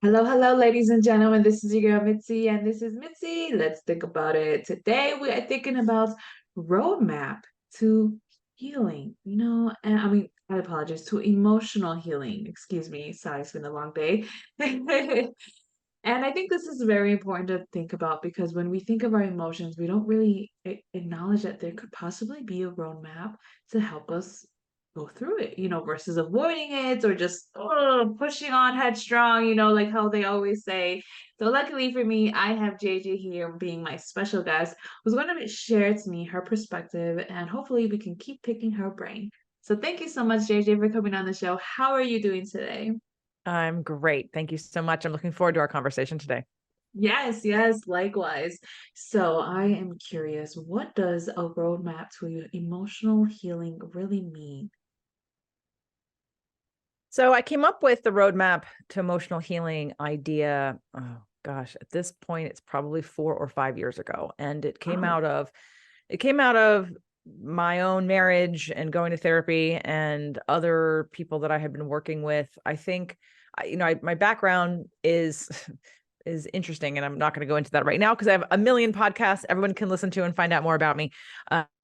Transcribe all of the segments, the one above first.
Hello, hello, ladies and gentlemen. This is your girl Mitzi, and this is Mitzi. Let's think about it. Today we are thinking about roadmap to healing. And I apologize, to emotional healing. Excuse me. Sorry, it's been a long day. And I think this is very important to think about because when we think of our emotions, we don't really acknowledge that there could possibly be a roadmap to help us go through it, versus avoiding it or just pushing on headstrong, like how they always say. So, luckily for me, I have JJ here being my special guest who's going to share to me her perspective and hopefully we can keep picking her brain. So, thank you so much, JJ, for coming on the show. How are you doing today? I'm great. Thank you so much. I'm looking forward to our conversation today. Yes, yes, likewise. So I am curious, what does a roadmap to emotional healing really mean? So I came up with the roadmap to emotional healing idea. Oh gosh, at this point, it's probably 4 or 5 years ago. And Oh, it came out of my own marriage and going to therapy and other people that I had been working with. I think, my background is interesting, and I'm not going to go into that right now because I have a million podcasts everyone can listen to and find out more about me.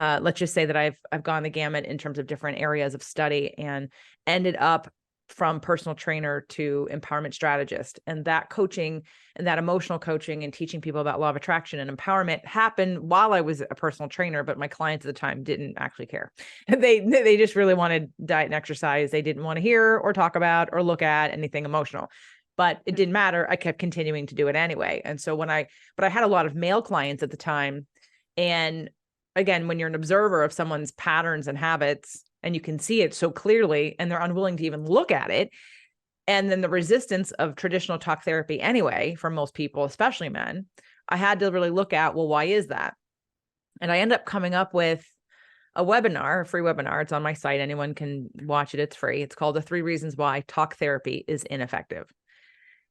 Let's just say that I've gone the gamut in terms of different areas of study and ended up from personal trainer to empowerment strategist, and that coaching and that emotional coaching and teaching people about law of attraction and empowerment happened while I was a personal trainer, but my clients at the time didn't actually care. They just really wanted diet and exercise. They didn't want to hear or talk about or look at anything emotional, but it didn't matter. I kept continuing to do it anyway. And so but I had a lot of male clients at the time. And again, when you're an observer of someone's patterns and habits and you can see it so clearly and they're unwilling to even look at it, and then the resistance of traditional talk therapy anyway, for most people, especially men, I had to really look at, well, why is that? And I ended up coming up with a free webinar. It's on my site. Anyone can watch it. It's free. It's called The 3 Reasons Why Talk Therapy is Ineffective.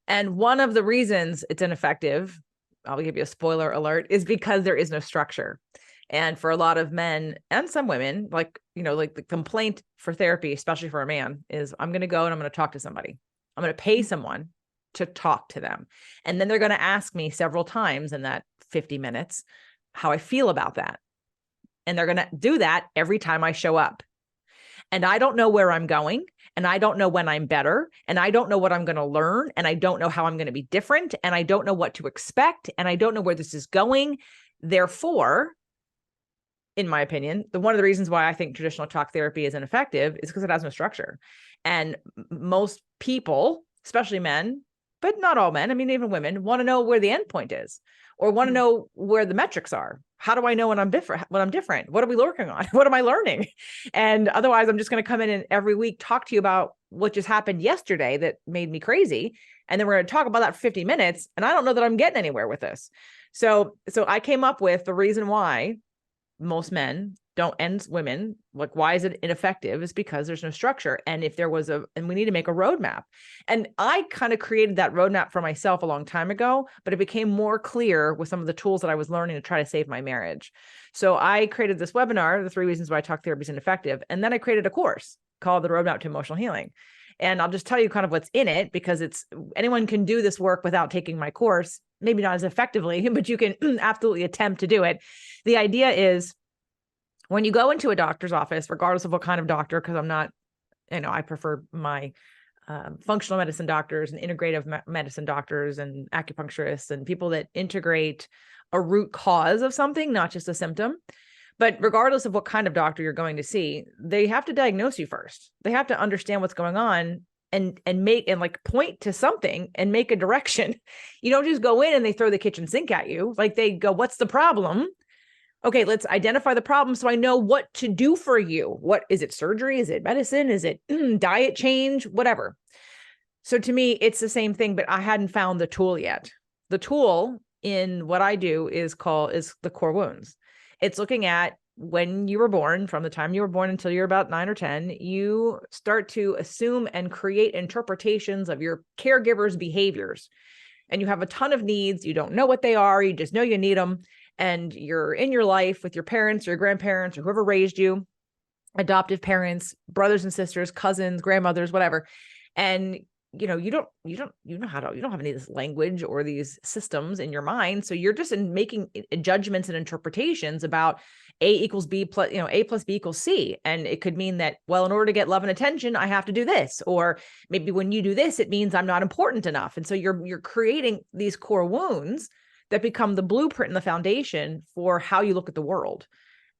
And one of the reasons it's ineffective, I'll give you a spoiler alert, is because there is no structure. And for a lot of men and some women, like the complaint for therapy, especially for a man, is I'm going to go and I'm going to talk to somebody. I'm going to pay someone to talk to them. And then they're going to ask me several times in that 50 minutes how I feel about that. And they're going to do that every time I show up. And I don't know where I'm going, and I don't know when I'm better, and I don't know what I'm going to learn, and I don't know how I'm going to be different, and I don't know what to expect, and I don't know where this is going. Therefore, in my opinion, one of the reasons why I think traditional talk therapy is ineffective is because it has no structure. And most people, especially men, but not all men, I mean, even women, want to know where the end point is or want to mm, know where the metrics are. How do I know when I'm different? When I'm different? What are we working on? What am I learning? And otherwise, I'm just going to come in and every week talk to you about what just happened yesterday that made me crazy. And then we're going to talk about that for 50 minutes. And I don't know that I'm getting anywhere with this. So I came up with the reason why most men don't, and women, like, why is it ineffective, is because there's no structure. And if there was and we need to make a roadmap. And I kind of created that roadmap for myself a long time ago, but it became more clear with some of the tools that I was learning to try to save my marriage. So I created this webinar, The 3 Reasons Why Talk Therapy is Ineffective. And then I created a course called The Roadmap to Emotional Healing. And I'll just tell you kind of what's in it, because anyone can do this work without taking my course, maybe not as effectively, but you can absolutely attempt to do it. The idea is, when you go into a doctor's office, regardless of what kind of doctor, because I'm not, I prefer my functional medicine doctors and integrative medicine doctors and acupuncturists and people that integrate a root cause of something, not just a symptom. But regardless of what kind of doctor you're going to see, they have to diagnose you first. They have to understand what's going on and like point to something and make a direction. You don't just go in and they throw the kitchen sink at you. Like, they go, what's the problem? Okay, let's identify the problem so I know what to do for you. What is it? Surgery? Is it medicine? Is it diet change? Whatever. So to me, it's the same thing, but I hadn't found the tool yet. The tool in what I do is the core wounds. It's looking at when you were born, from the time you were born until you're about 9 or 10, you start to assume and create interpretations of your caregiver's behaviors. And you have a ton of needs. You don't know what they are. You just know you need them. And you're in your life with your parents or your grandparents or whoever raised you, adoptive parents, brothers and sisters, cousins, grandmothers, whatever. And you don't have any of this language or these systems in your mind. So you're just making judgments and interpretations about A equals B plus, A plus B equals C. And it could mean that, well, in order to get love and attention, I have to do this. Or maybe when you do this, it means I'm not important enough. And so you're creating these core wounds that become the blueprint and the foundation for how you look at the world.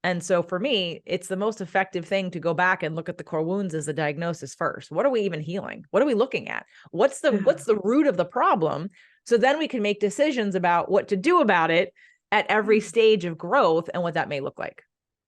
And so for me, it's the most effective thing to go back and look at the core wounds as the diagnosis first. What are we even healing? What are we looking at? What's the root of the problem? So then we can make decisions about what to do about it at every stage of growth and what that may look like.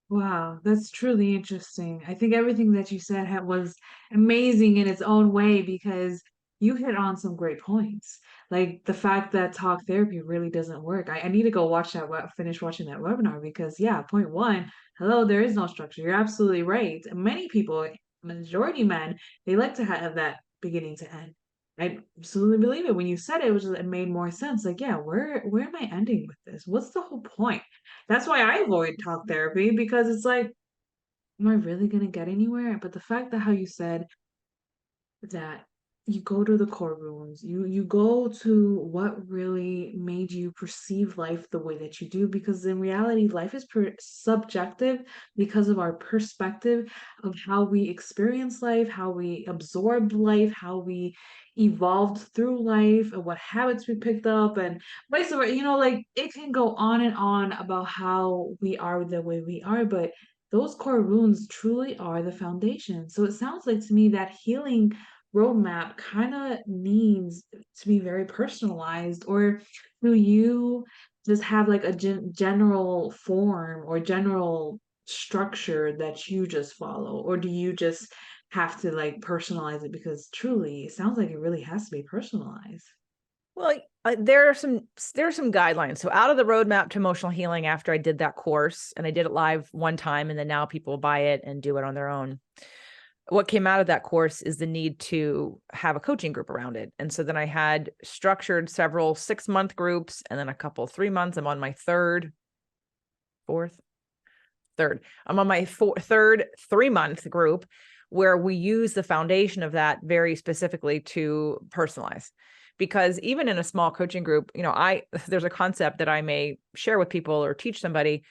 Wow, that's truly interesting. I think everything that you said was amazing in its own way because you hit on some great points. Like the fact that talk therapy really doesn't work. I need to go watch that, finish watching that webinar because, yeah, point one, hello, there is no structure. You're absolutely right. Many people, majority men, they like to have that beginning to end. I absolutely believe it. When you said it, it made more sense. Like, yeah, where am I ending with this? What's the whole point? That's why I avoid talk therapy because it's like, am I really gonna get anywhere? But the fact that how you said that you go to the core wounds, you go to what really made you perceive life the way that you do, because in reality, life is subjective because of our perspective of how we experience life, how we absorb life, how we evolved through life, and what habits we picked up, and vice versa. Like it can go on and on about how we are the way we are, but those core wounds truly are the foundation. So it sounds like to me that healing roadmap kind of needs to be very personalized, or do you just have like a general form or general structure that you just follow, or do you just have to like personalize it, because truly it sounds like it really has to be personalized. Well, there are some guidelines. So out of the roadmap to emotional healing, after I did that course and I did it live one time, and then now people buy it and do it on their own. What came out of that course is the need to have a coaching group around it. And so then I had structured several 6-month groups and then a couple 3 months. I'm on my third. I'm on my third 3-month group where we use the foundation of that very specifically to personalize. Because even in a small coaching group, there's a concept that I may share with people or teach somebody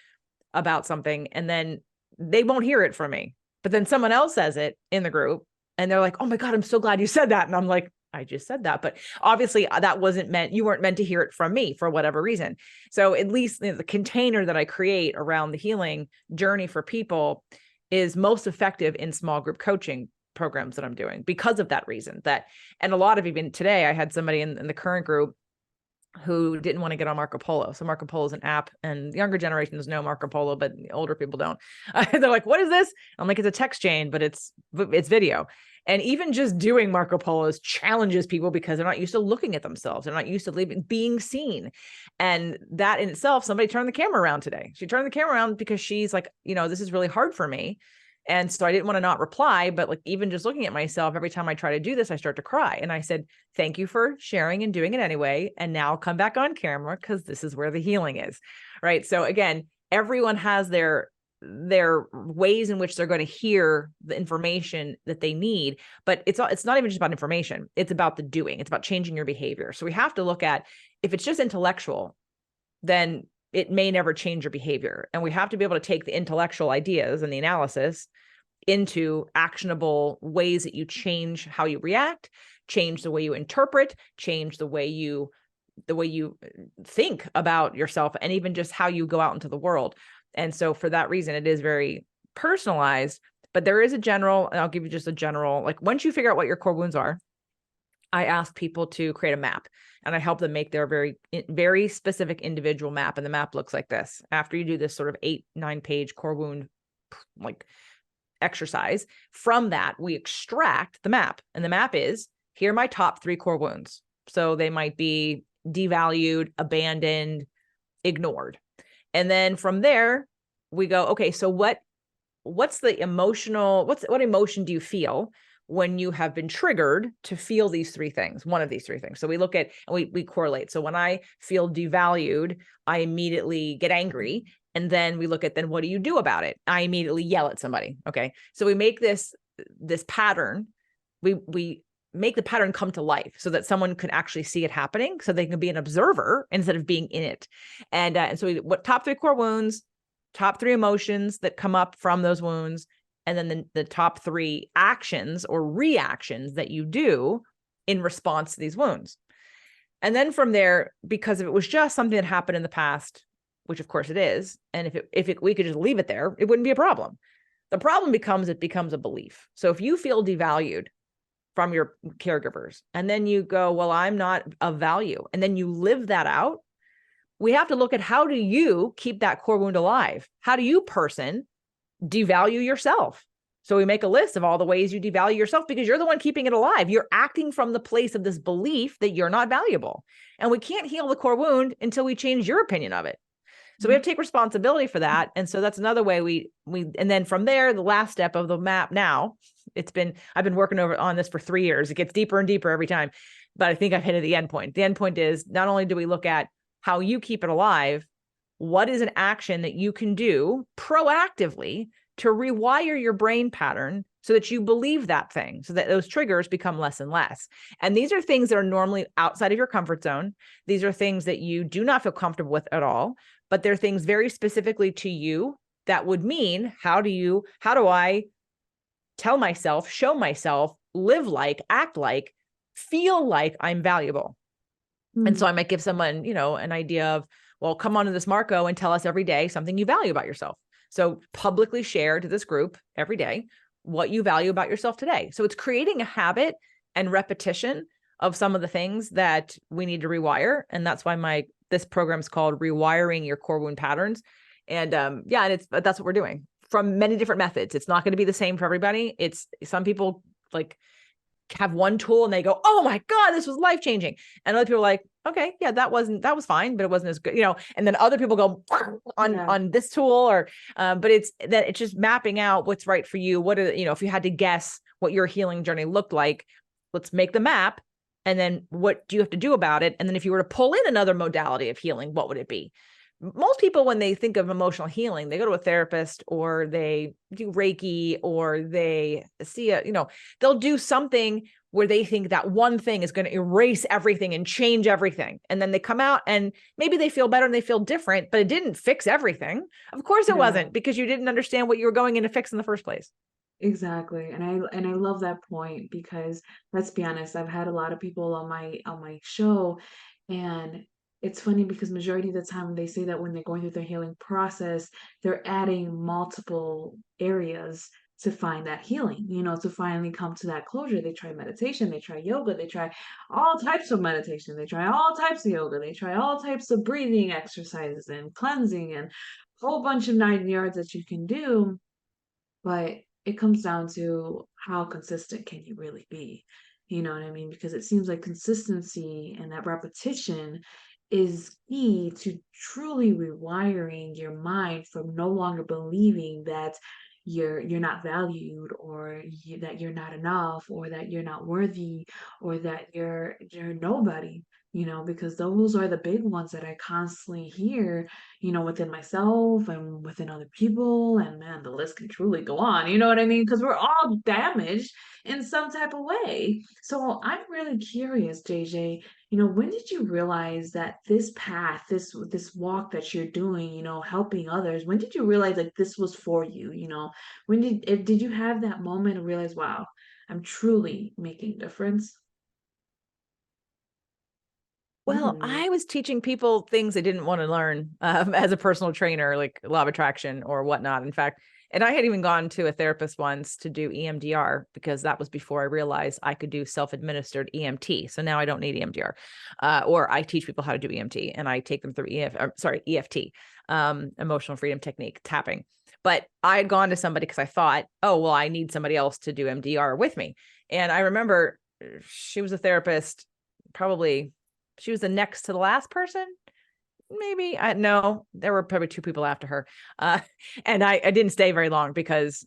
about something, and then they won't hear it from me. But then someone else says it in the group and they're like, oh my God, I'm so glad you said that. And I'm like, I just said that. But obviously that wasn't meant, you weren't meant to hear it from me for whatever reason. So at least the container that I create around the healing journey for people is most effective in small group coaching programs that I'm doing because of that reason. And a lot of, even today, I had somebody in the current group who didn't want to get on Marco Polo. So Marco Polo is an app, and younger generations know Marco Polo, but older people don't. They're like, what is this? I'm like, it's a text chain, but it's video. And even just doing Marco Polos challenges people because they're not used to looking at themselves. They're not used to being seen. And that in itself, somebody turned the camera around today. She turned the camera around because she's like, this is really hard for me. And so I didn't want to not reply, but like even just looking at myself, every time I try to do this, I start to cry. And I said, thank you for sharing and doing it anyway. And now come back on camera because this is where the healing is. Right. So again, everyone has their ways in which they're going to hear the information that they need, but it's not even just about information. It's about the doing. It's about changing your behavior. So we have to look at, if it's just intellectual, then it may never change your behavior. And we have to be able to take the intellectual ideas and the analysis into actionable ways that you change how you react, change the way you interpret, change the way you think about yourself, and even just how you go out into the world. And so for that reason, it is very personalized, but there is a general, and I'll give you just a general, like once you figure out what your core wounds are, I ask people to create a map, and I help them make their very, very specific individual map. And the map looks like this. After you do this sort of 8-9 page core wound, like exercise, from that, we extract the map. And the map is, here are my top 3 core wounds. So they might be devalued, abandoned, ignored. And then from there, we go, okay, so what's the emotional, what emotion do you feel when you have been triggered to feel these 3 things, one of these 3 things? So we look at, and we correlate. So when I feel devalued, I immediately get angry. And then we look at, then what do you do about it? I immediately yell at somebody. Okay. So we make this pattern. We make the pattern come to life so that someone can actually see it happening, so they can be an observer instead of being in it. And so what top 3 core wounds, top 3 emotions that come up from those wounds, and then the top 3 actions or reactions that you do in response to these wounds. And then from there, because if it was just something that happened in the past, which of course it is, and if we could just leave it there, it wouldn't be a problem. The problem becomes it becomes a belief. So if you feel devalued from your caregivers, and then you go, well, I'm not of value, and then you live that out, we have to look at, how do you keep that core wound alive? How do you, person, devalue yourself? So we make a list of all the ways you devalue yourself, because you're the one keeping it alive. You're acting from the place of this belief that you're not valuable. And we can't heal the core wound until we change your opinion of it. So we have to take responsibility for that. And so that's another way and then from there, the last step of the map now, I've been working on this for 3 years. It gets deeper and deeper every time, but I think I've hit at the end point. The end point is, not only do we look at how you keep it alive, what is an action that you can do proactively to rewire your brain pattern so that you believe that thing, so that those triggers become less and less. And these are things that are normally outside of your comfort zone. These are things that you do not feel comfortable with at all, but they're things very specifically to you that would mean, how do I tell myself, show myself, live like, act like, feel like I'm valuable? And so I might give someone, an idea of, well, come onto this Marco and tell us every day something you value about yourself. So publicly share to this group every day what you value about yourself today. So it's creating a habit and repetition of some of the things that we need to rewire. And that's why this program is called Rewiring Your Core Wound Patterns. And that's what we're doing from many different methods. It's not going to be the same for everybody. It's some people like have one tool and they go, oh my God, this was life-changing. And other people are like, okay, yeah, that was fine, but it wasn't as good, and then other people go on this tool but it's just mapping out what's right for you. If you had to guess what your healing journey looked like, let's make the map. And then what do you have to do about it? And then if you were to pull in another modality of healing, what would it be? Most people, when they think of emotional healing, they go to a therapist, or they do Reiki, or they see they'll do something where they think that one thing is going to erase everything and change everything. And then they come out and maybe they feel better and they feel different, but it didn't fix everything. Of course it wasn't, because you didn't understand what you were going in to fix in the first place. Exactly. And I love that point, because let's be honest, I've had a lot of people on my show, and it's funny because majority of the time they say that when they're going through their healing process, they're adding multiple areas to find that healing, to finally come to that closure. They try meditation, they try yoga, they try all types of meditation, they try all types of yoga, they try all types of breathing exercises and cleansing and a whole bunch of 9 yards that you can do. But it comes down to, how consistent can you really be? You know what I mean? Because it seems like consistency and that repetition is key to truly rewiring your mind from no longer believing that you're not valued, or that you're not enough, or that you're not worthy, or that you're nobody. Because those are the big ones that I constantly hear, within myself and within other people. And man, the list can truly go on. You know what I mean? Because we're all damaged in some type of way. So I'm really curious, JJ, when did you realize that this path, this walk that you're doing, helping others, when did you realize like this was for you? When did you have that moment and realize, wow, I'm truly making a difference? Well, Mm, I was teaching people things they didn't want to learn as a personal trainer, like law of attraction or whatnot. In fact, and I had even gone to a therapist once to do EMDR, because that was before I realized I could do self-administered EMT. So now I don't need EMDR, or I teach people how to do EMT, and I take them through EFT, emotional freedom technique, tapping. But I had gone to somebody because I thought, oh, well, I need somebody else to do MDR with me. And I remember she was a therapist, probably she was the next to the last person. Maybe no, there were probably 2 people after her. And I didn't stay very long because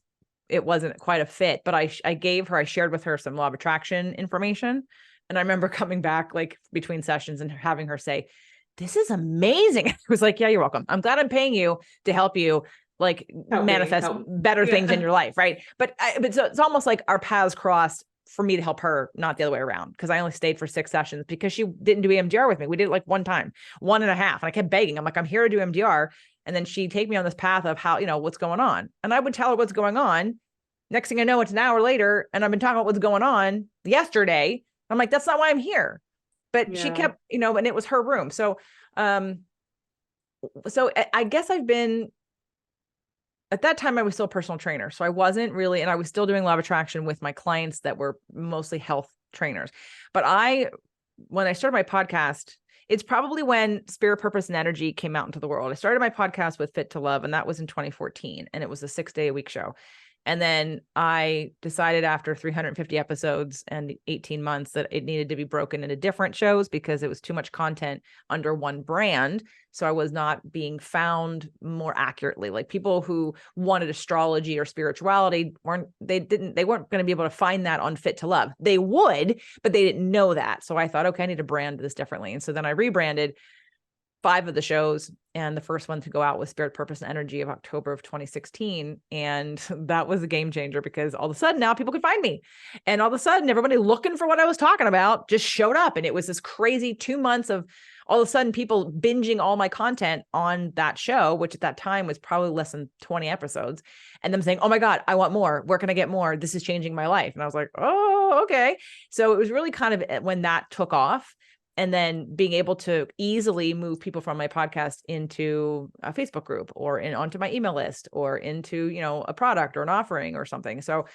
it wasn't quite a fit, but I shared with her some law of attraction information. And I remember coming back like between sessions and having her say, this is amazing. I was like, yeah, you're welcome. I'm glad I'm paying you to help you like help me, manifest help. better things in Yeah. your life. Right. But so it's almost like our paths crossed for me to help her, not the other way around. Cause I only stayed for 6 sessions because she didn't do EMDR with me. We did it like one time, 1.5. And I kept begging. I'm like, I'm here to do EMDR. And then she'd take me on this path of how, what's going on. And I would tell her what's going on. Next thing I know, it's an hour later. And I've been talking about what's going on yesterday. I'm like, that's not why I'm here. But she Yeah. kept, and it was her room. So I guess I've been, at that time I was still a personal trainer. So I wasn't really, and I was still doing law of attraction with my clients that were mostly health trainers. But when I started my podcast, it's probably when Spirit, Purpose, and Energy came out into the world. I started my podcast with Fit to Love, and that was in 2014. And it was a 6-day-a-week show. And then I decided after 350 episodes and 18 months that it needed to be broken into different shows because it was too much content under one brand. So I was not being found more accurately. Like people who wanted astrology or spirituality weren't going to be able to find that on Fit to Love. They would, but they didn't know that. So I thought, okay, I need to brand this differently. And so then I rebranded 5 of the shows, and the first one to go out was Spirit, Purpose, and Energy of October of 2016. And that was a game changer because all of a sudden now people could find me. And all of a sudden everybody looking for what I was talking about just showed up. And it was this crazy 2 months of all of a sudden people binging all my content on that show, which at that time was probably less than 20 episodes, and them saying, oh my God, I want more. Where can I get more? This is changing my life. And I was like, oh, okay. So it was really kind of when that took off. And then being able to easily move people from my podcast into a Facebook group or onto my email list or into, a product or an offering or something. So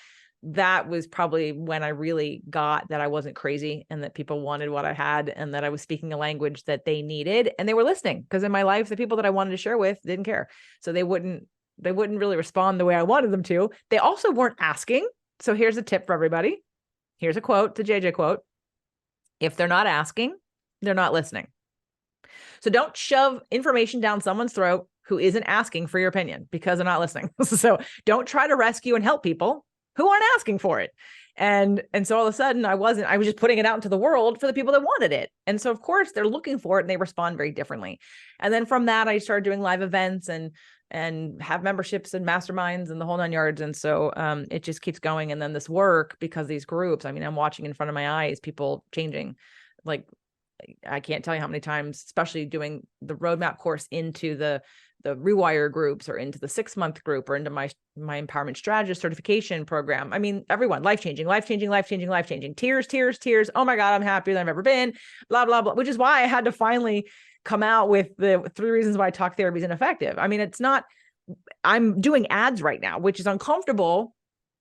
that was probably when I really got that I wasn't crazy and that people wanted what I had and that I was speaking a language that they needed and they were listening. Because in my life, the people that I wanted to share with didn't care. So they wouldn't really respond the way I wanted them to. They also weren't asking. So here's a tip for everybody. Here's a quote, the JJ quote. If they're not asking, they're not listening. So don't shove information down someone's throat who isn't asking for your opinion because they're not listening. So don't try to rescue and help people who aren't asking for it. And so all of a sudden I was just putting it out into the world for the people that wanted it. And so of course they're looking for it and they respond very differently. And then from that, I started doing live events and have memberships and masterminds and the whole 9 yards. And so it just keeps going. And then this work, because these groups, I'm watching in front of my eyes, people changing. Like, I can't tell you how many times, especially doing the roadmap course into the rewire groups or into the 6-month group or into my empowerment strategist certification program. Everyone, life-changing, tears. Oh my God, I'm happier than I've ever been, blah, blah, blah, which is why I had to finally come out with the 3 reasons why talk therapy is ineffective. I'm doing ads right now, which is uncomfortable,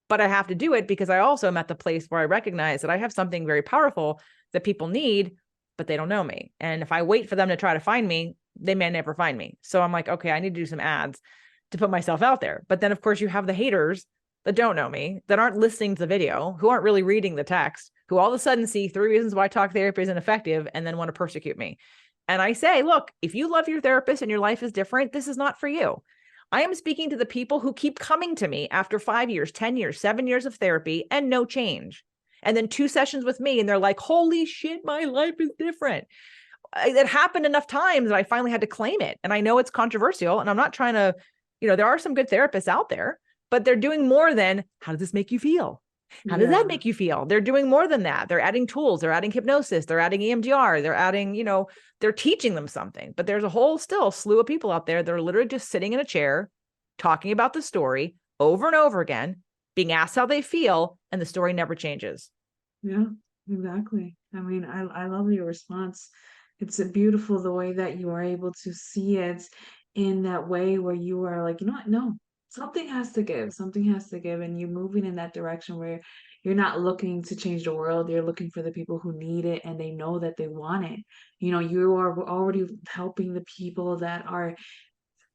but I have to do it because I also am at the place where I recognize that I have something very powerful that people need, but they don't know me. And if I wait for them to try to find me, they may never find me. So I'm like, okay, I need to do some ads to put myself out there. But then of course you have the haters that don't know me, that aren't listening to the video, who aren't really reading the text, who all of a sudden see 3 reasons why talk therapy isn't effective and then want to persecute me. And I say, look, if you love your therapist and your life is different, this is not for you. I am speaking to the people who keep coming to me after 5 years, 10 years, 7 years of therapy and no change. And then 2 sessions with me and they're like, holy shit, my life is different. It happened enough times that I finally had to claim it. And I know it's controversial and I'm not trying to, there are some good therapists out there, but they're doing more than, how does this make you feel? How does that make you feel? They're doing more than that. They're adding tools, they're adding hypnosis, they're adding EMDR, they're adding, they're teaching them something. But there's a whole still slew of people out there that are literally just sitting in a chair, talking about the story over and over again, being asked how they feel, and the story never changes. Yeah, exactly. I love your response. It's beautiful the way that you are able to see it in that way where you are like, you know what? No, something has to give. Something has to give. And you're moving in that direction where you're not looking to change the world. You're looking for the people who need it and they know that they want it. You are already helping the people that are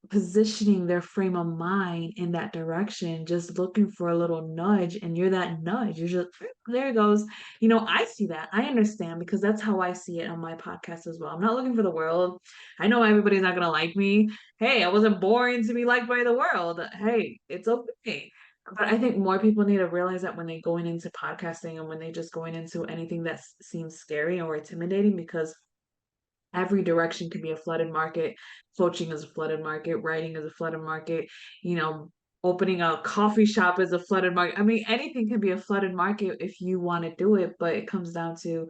positioning their frame of mind in that direction, just looking for a little nudge, and you're that nudge. You're just there it goes. I see that. I understand because that's how I see it on my podcast as well. I'm not looking for the world. I know everybody's not gonna like me. Hey, I wasn't born to be liked by the world. Hey, it's okay. But I think more people need to realize that when they're going into podcasting and when they just going into anything that seems scary or intimidating, because every direction could be a flooded market. Coaching is a flooded market. Writing is a flooded market. You know, opening a coffee shop is a flooded market. I mean, anything can be a flooded market if you want to do it, but it comes down to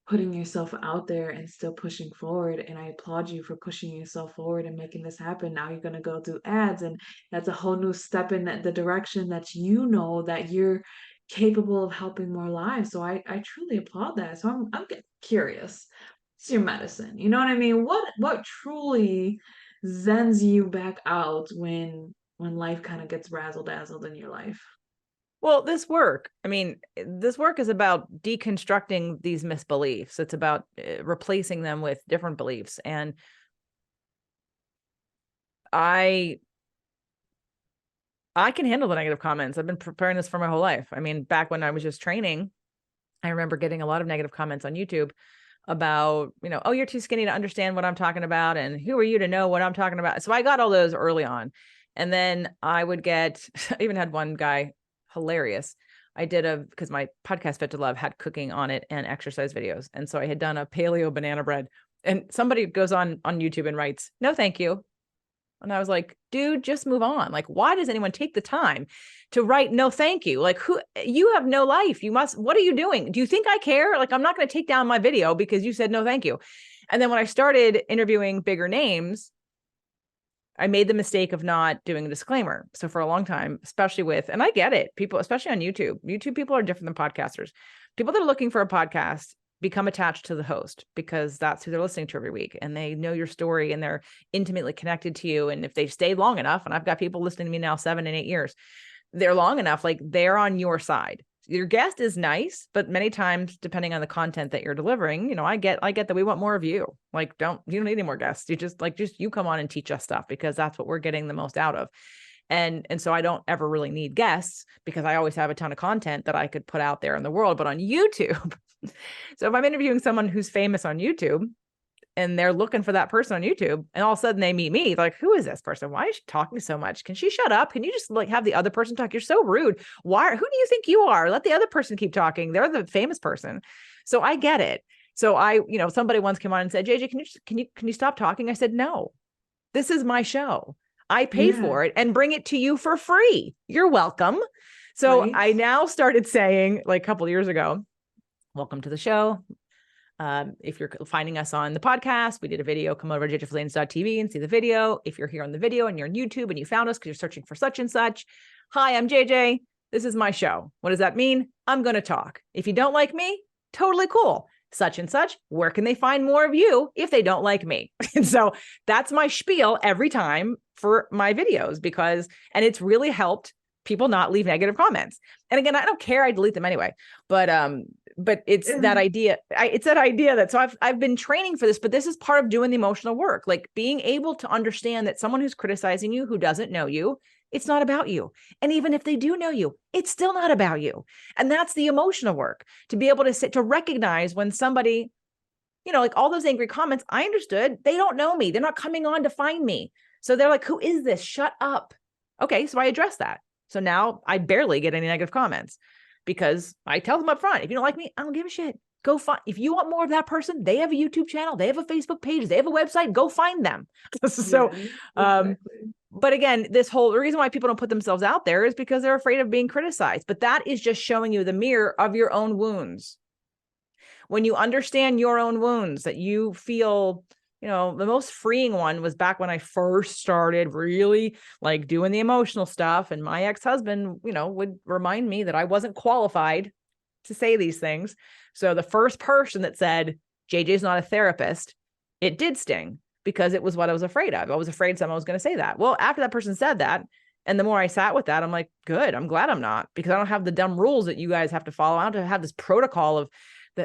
putting yourself out there and still pushing forward. And I applaud you for pushing yourself forward and making this happen. Now you're gonna go do ads, and that's a whole new step in the direction that you know that you're capable of helping more lives. So I truly applaud that. So I'm getting curious. It's your medicine. You know what I mean? What truly zens you back out when life kind of gets razzle dazzled in your life? Well, this work, I mean, this work is about deconstructing these misbeliefs. It's about replacing them with different beliefs. And I can handle the negative comments. I've been preparing this for my whole life. I mean, back when I was just training, I remember getting a lot of negative comments on YouTube about, oh, you're too skinny to understand what I'm talking about. And who are you to know what I'm talking about? So I got all those early on. And then I would get, I even had one guy, hilarious. Because my podcast Fit to Love had cooking on it and exercise videos. And so I had done a paleo banana bread, and somebody goes on YouTube and writes, "No, thank you." And I was like, dude, just move on. Like, why does anyone take the time to write no thank you? Like, you have no life. What are you doing? Do you think I care? Like, I'm not going to take down my video because you said no thank you. And then when I started interviewing bigger names, I made the mistake of not doing a disclaimer. So for a long time, especially and I get it, people, especially on YouTube people are different than podcasters. People that are looking for a podcast become attached to the host because that's who they're listening to every week, and they know your story and they're intimately connected to you. And if they've stayed long enough, and I've got people listening to me now 7 and 8 years, they're long enough, like they're on your side. Your guest is nice, but many times, depending on the content that you're delivering, I get that we want more of you. Like, you don't need any more guests. You just you come on and teach us stuff, because that's what we're getting the most out of. And so I don't ever really need guests, because I always have a ton of content that I could put out there in the world. But on YouTube, so if I'm interviewing someone who's famous on YouTube, and they're looking for that person on YouTube, and all of a sudden they meet me, like, who is this person? Why is she talking so much? Can she shut up? Can you just have the other person talk? You're so rude. Who do you think you are? Let the other person keep talking. They're the famous person. So I get it. So somebody once came on and said, JJ, can you stop talking? I said, no, this is my show. I paid Yeah, for it and bring it to you for free. You're welcome. So right. I now started saying, like a couple of years ago, welcome to the show. If you're finding us on the podcast, we did a video, come over to jjflizanes.tv and see the video. If you're here on the video and you're on YouTube and you found us because you're searching for such and such, hi, I'm JJ. This is my show. What does that mean? I'm going to talk. If you don't like me, totally cool. Such and such, where can they find more of you if they don't like me? And so that's my spiel every time for my videos, and it's really helped people not leave negative comments. And again, I don't care. I delete them anyway, but it's that idea. It's that idea that, so I've been training for this, but this is part of doing the emotional work, like being able to understand that someone who's criticizing you, who doesn't know you, it's not about you. And even if they do know you, it's still not about you. And that's the emotional work, to be able to recognize when somebody, like all those angry comments, I understood they don't know me. They're not coming on to find me. So they're like, who is this? Shut up. Okay. So I address that. So now I barely get any negative comments, because I tell them up front, if you don't like me, I don't give a shit. Go find, if you want more of that person, they have a YouTube channel, they have a Facebook page, they have a website, go find them. So, Exactly. but again, the reason why people don't put themselves out there is because they're afraid of being criticized. But that is just showing you the mirror of your own wounds. When you understand your own wounds, that you feel, the most freeing one was back when I first started really like doing the emotional stuff. And my ex-husband, would remind me that I wasn't qualified to say these things. So the first person that said, JJ's not a therapist, it did sting, because it was what I was afraid of. I was afraid someone was going to say that. Well, after that person said that, and the more I sat with that, I'm like, good, I'm glad I'm not, because I don't have the dumb rules that you guys have to follow. I don't have this protocol of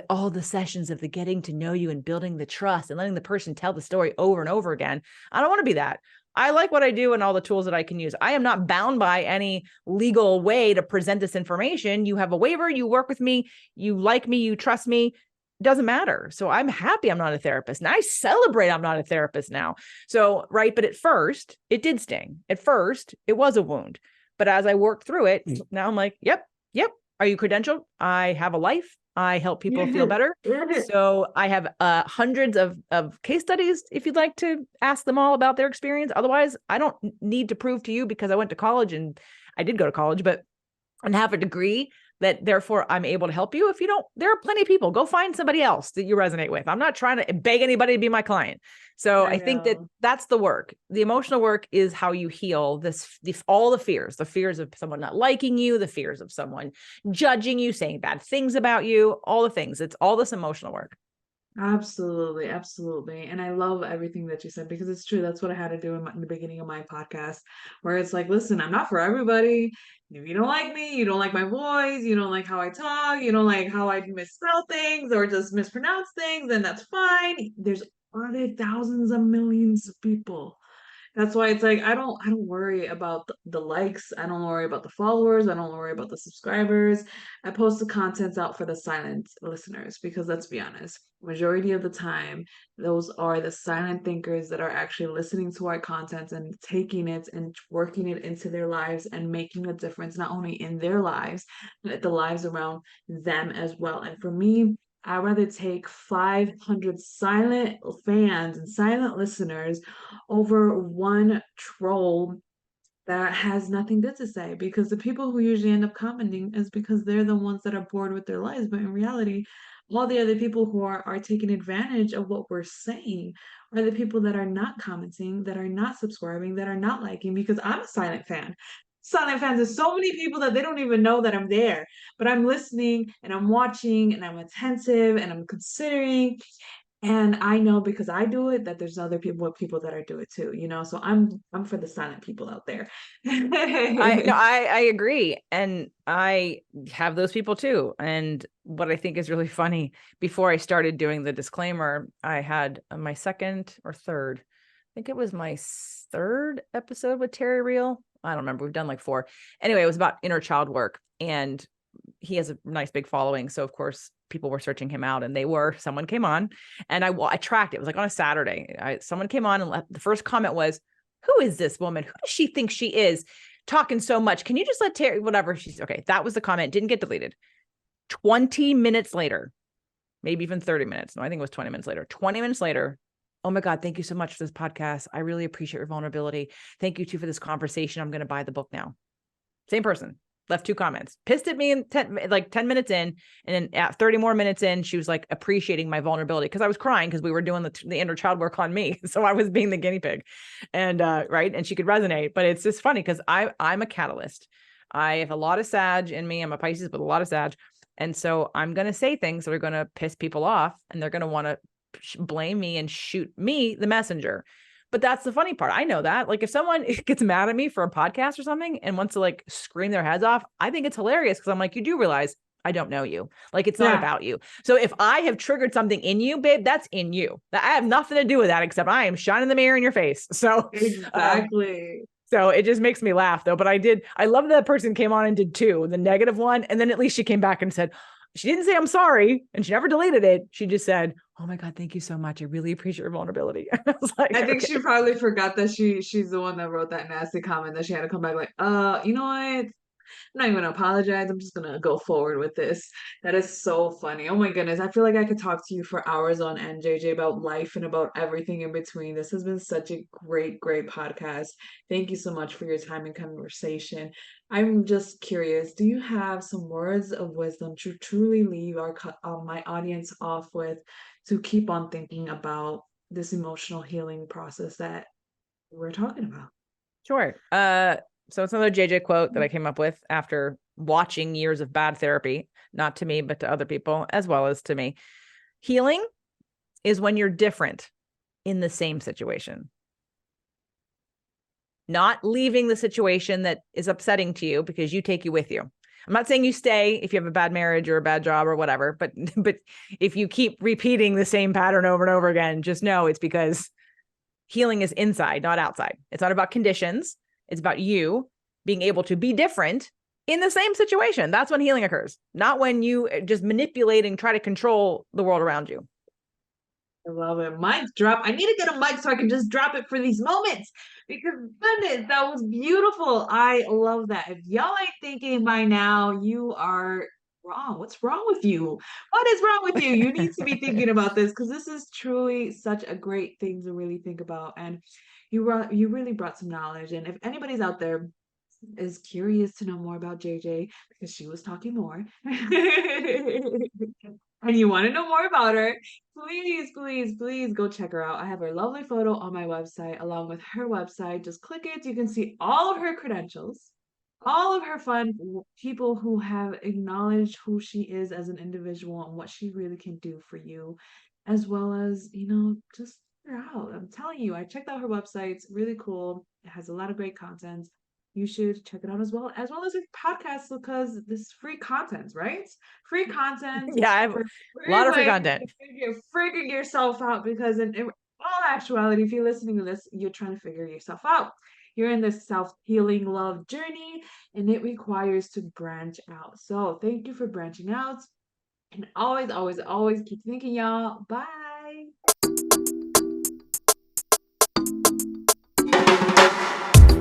all the sessions of the getting to know you and building the trust and letting the person tell the story over and over again. I don't want to be that. I like what I do and all the tools that I can use. I am not bound by any legal way to present this information. You have a waiver, you work with me, you like me, you trust me. It doesn't matter. So I'm happy I'm not a therapist. Now I celebrate I'm not a therapist now. So, right. But at first it did sting. At first it was a wound. But as I worked through it, now I'm like, yep. Are you credentialed? I have a life. I help people feel better. So I have hundreds of case studies if you'd like to ask them all about their experience. Otherwise, I don't need to prove to you because I went to college, and I did go to college, but and have a degree that therefore I'm able to help you. If you don't, there are plenty of people. Go find somebody else that you resonate with. I'm not trying to beg anybody to be my client. So I I think that know. that's the work. The emotional work is how you heal all the fears of someone not liking you, the fears of someone judging you, saying bad things about you, all the things. It's all this emotional work. Absolutely, absolutely. And I love everything that you said because it's true. That's what I had to do in the beginning of my podcast, where it's like, listen, I'm not for everybody. If you don't like me, you don't like my voice, you don't like how I talk, you don't like how I misspell things or just mispronounce things, then that's fine. There's other thousands of millions of people. That's why it's like I don't worry about the likes, I don't worry about the followers, I don't worry about the subscribers. I post the contents out for the silent listeners because let's be honest, majority of the time those are the silent thinkers that are actually listening to our content and taking it and working it into their lives and making a difference not only in their lives but the lives around them as well. And for me, I'd rather take 500 silent fans and silent listeners over one troll that has nothing good to say, because the people who usually end up commenting is because they're the ones that are bored with their lives. But in reality, all the other people who are taking advantage of what we're saying are the people that are not commenting, that are not subscribing, that are not liking, because I'm a silent fan. Silent fans, there's so many people that they don't even know that I'm there, but I'm listening and I'm watching and I'm attentive and I'm considering, and I know because I do it that there's other people that are do it too, you know. So I'm for the silent people out there. I no, I agree. And I have those people too. And what I think is really funny, before I started doing the disclaimer, I had my second or third, I think it was my third episode with Terry Real. I don't remember. We've done like four. Anyway, it was about inner child work. And he has a nice big following. So of course people were searching him out, and someone came on, and I tracked it. It was like on a Saturday. Someone came on, and the first comment was, "Who is this woman? Who does she think she is? Talking so much. Can you just let Terry," whatever she's okay. That was the comment. Didn't get deleted. 20 minutes later, maybe even 30 minutes. No, I think it was 20 minutes later. 20 minutes later. "Oh my God, thank you so much for this podcast. I really appreciate your vulnerability. Thank you too for this conversation. I'm going to buy the book now." Same person left 2 comments, pissed at me in 10 minutes in. And then at 30 more minutes in, she was like appreciating my vulnerability because I was crying because we were doing the inner child work on me. So I was being the guinea pig, and right. And she could resonate, but it's just funny because I'm a catalyst. I have a lot of Sag in me. I'm a Pisces with a lot of Sag. And so I'm going to say things that are going to piss people off, and they're going to want to blame me and shoot me, the messenger. But that's the funny part. I know that. Like, if someone gets mad at me for a podcast or something and wants to like scream their heads off, I think it's hilarious because I'm like, you do realize I don't know you. Like, it's not Yeah, about you. So if I have triggered something in you, babe, that's in you. I have nothing to do with that except I am shining the mirror in your face. Um, exactly. so it just makes me laugh though. But I love that person came on and did 2, the negative one. And then at least she came back and said, she didn't say I'm sorry, and she never deleted it. She just said, "Oh my God, thank you so much. I really appreciate your vulnerability." I was like, I think okay. she probably forgot that she's the one that wrote that nasty comment that she had to come back like, you know what? I'm not even gonna apologize. I'm just gonna go forward with this. That is so funny. Oh my goodness. I feel like I could talk to you for hours on end, JJ, about life and about everything in between. This has been such a great, great podcast. Thank you so much for your time and conversation. I'm just curious, do you have some words of wisdom to truly leave my audience off with to keep on thinking about this emotional healing process that we're talking about? Sure. So it's another JJ quote that I came up with after watching years of bad therapy, not to me, but to other people, as well as to me. Healing is when you're different in the same situation, not leaving the situation that is upsetting to you because you take you with you. I'm not saying you stay if you have a bad marriage or a bad job or whatever, but if you keep repeating the same pattern over and over again, just know it's because healing is inside, not outside. It's not about conditions. It's about you being able to be different in the same situation. That's when healing occurs, not when you just manipulate and try to control the world around you. I love it. Mic drop. I need to get a mic so I can just drop it for these moments because goodness, that was beautiful. I love that. If y'all ain't thinking by now, you are wrong? What's wrong with you? What is wrong with you? You need to be thinking about this because this is truly such a great thing to really think about. And you really brought some knowledge. And if anybody's out there is curious to know more about JJ because she was talking more and you want to know more about her, please, please, please go check her out. I have her lovely photo on my website along with her website. Just click it. You can see all of her credentials, all of her fun people who have acknowledged who she is as an individual and what she really can do for you, as well as, just check her out. I'm telling you, I checked out her website. It's really cool. It has a lot of great content. You should check it out as well as her podcast because this is free content, right? Free content Yeah, I have a for lot free of free way content. to figure figuring yourself out because in all actuality, if you're listening to this, you're trying to figure yourself out. You're in this self-healing love journey and it requires to branch out. So thank you for branching out and always, always, always keep thinking, y'all. Bye.